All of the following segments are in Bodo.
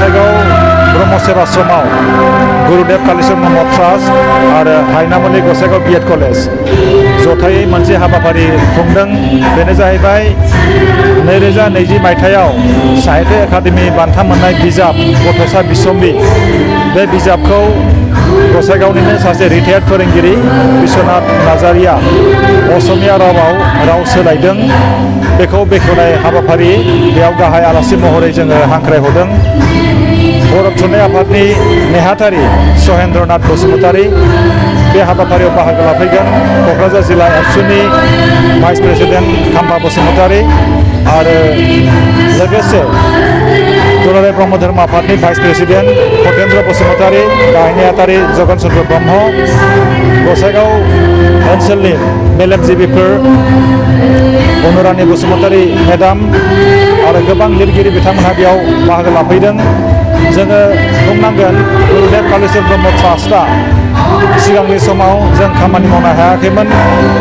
गसाइगाव ब्रह्म सेवाश्रमाव गुरुदेव कालीचरण ब्रह्म ट्रास्ट आरो हायनामुलि गसाइगाव बिएड कलेज जथायै मोनसे हाबाफारि खुंदों। बेनो जाहैबाय 2020 मायथाइयाव साहित्य एकाडेमि बान्था मोननाय बिजाब गथ'सा बिसम्बि, बे बिजाबखौ गसाइगावनिनो सासे रिटायार्ड फोरोंगिरि बिश्वनाथ नार्जारिया असमिया रावाव राव सोलायदों। बेखौ बेखेवनाय हाबाफारि बेयाव गाहाय आलासि महरै जोङो हांख्रायहरदों। बर' थुनलाइ आफादनि नेहाथारि सहेन्द्रनाथ बसुमतारी बे हाबाफारियाव बाहागो लाफैगोन। क'क्राझार जिल्ला एबसुनि भाइस प्रेसिडेन्ट खाम्फा बसुमतारी आरो लोगोसे दुलाराय ब्रह्म धर्म आफादनि भाइस प्रेसिडेन्ट खगेन्द्र बसुमतारी, गाहाय नेहाथारि जगन चन्द्र ब्रह्म, गसाइगाव ओनसोलनि मेलेमजिबिफोर अनुरानि बसुमतारी मेडाम आरो गोबां लिरगिरि बिथांमोनहा बेयाव बाहागो लाफैदों। जोङो बुंनांगोन गुरुदेव कालीचरण ब्रह्म ट्रास्टआ सिगांनि समाव जों खामानि मावनो हायाखैमोन,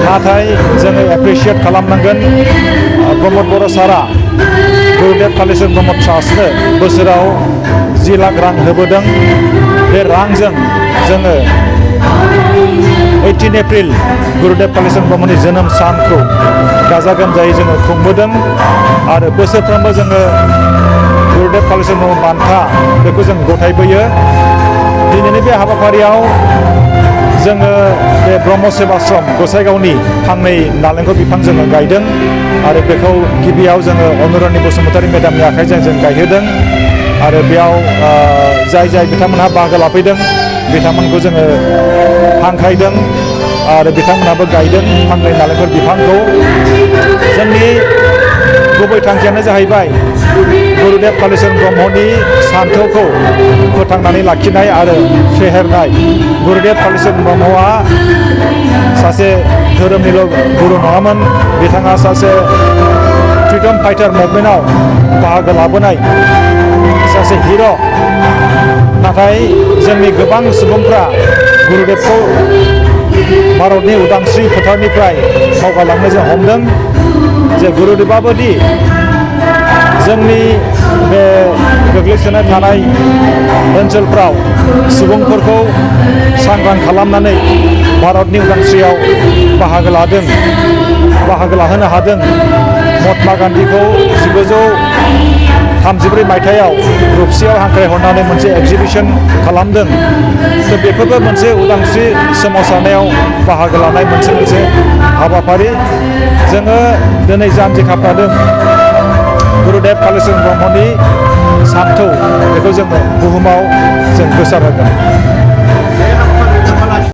नाथाय जोङो एप्रिसियेट खालामनांगोन प्रमद बर' सारा गुरुदेव कालीचरण ब्रह्म ट्रास्टनो बोसोराव 10 लाख रां होबोदों। बे रांजों जोङो 18 एप्रिल गुरुदेव कालीचरण ब्रह्मनि जोनोम सानखौ गाजा गोमजायै जोङो खुंबोदों आरो बोसोरफ्रोमबो जोङो गुरुदेव कालीचरण ब्रह्म बान्था बेखौ जों गथायबोयो। दिनैनि बे हाबाफारियाव जोङो बे ब्रह्म सेवाश्रम गसाइगावनि फांनै नालेंखर बिफां जोङो गायदों आरो बेखौ गिबियाव जोङो अनुरानि बसुमतारी मेडामनि आखाइजों जों गायहोदों आरो बेयाव जाय बिथांमोनहा बाहागो लाफैदों बिथांमोनखौ जोङो हांख्रायदों आरो बिथांमोनहाबो गायदों फांनै नालेंखर बिफांखौ। जोंनि गुबै थांखियानो जाहैबाय गुरुदेव कालीचरण ब्रह्मनि सान्थौखौ फोथांनानै लाखिनाय आरो फेहेरनाय। गुरुदेव कालीचरण ब्रह्मआ सासे धोरोमनिल' गुरु नङामोन, बिथाङा सासे फ्रिडम फाइटार मुभमेन्टआव बाहागो लाबोनाय सासे हिर'। नाथाय जोंनि गोबां सुबुंफ्रा गुरुदेवखौ भारतनि उदांस्रि फोथारनिफ्राय बावगारलांनो जों हमदों। जे गुरुदेवाबोदि जोंनि बे गोग्लैसोनाय थानाय ओनसोलफ्राव सुबुंफोरखौ सांग्रां खालामनानै भारतनि उदांस्रियाव बाहागो लाहोनो हादों। महात्मा गान्धीखौ 1934 मायथाइयाव रुपसियाव हांख्रायहरनानै मोनसे एगजिबिसन खालामदों। थ' बेफोरबो मोनसे उदांस्रि सोमावसारनायाव बाहागो लानाय मोनसे हाबाफारि। जोङो दिनै जानजि खाफ्रादों गुरुदेव कालीचरण ब्रह्मनि सान्थौ, बेखौ जोङो बुहुमाव जों गोसारहोगोन।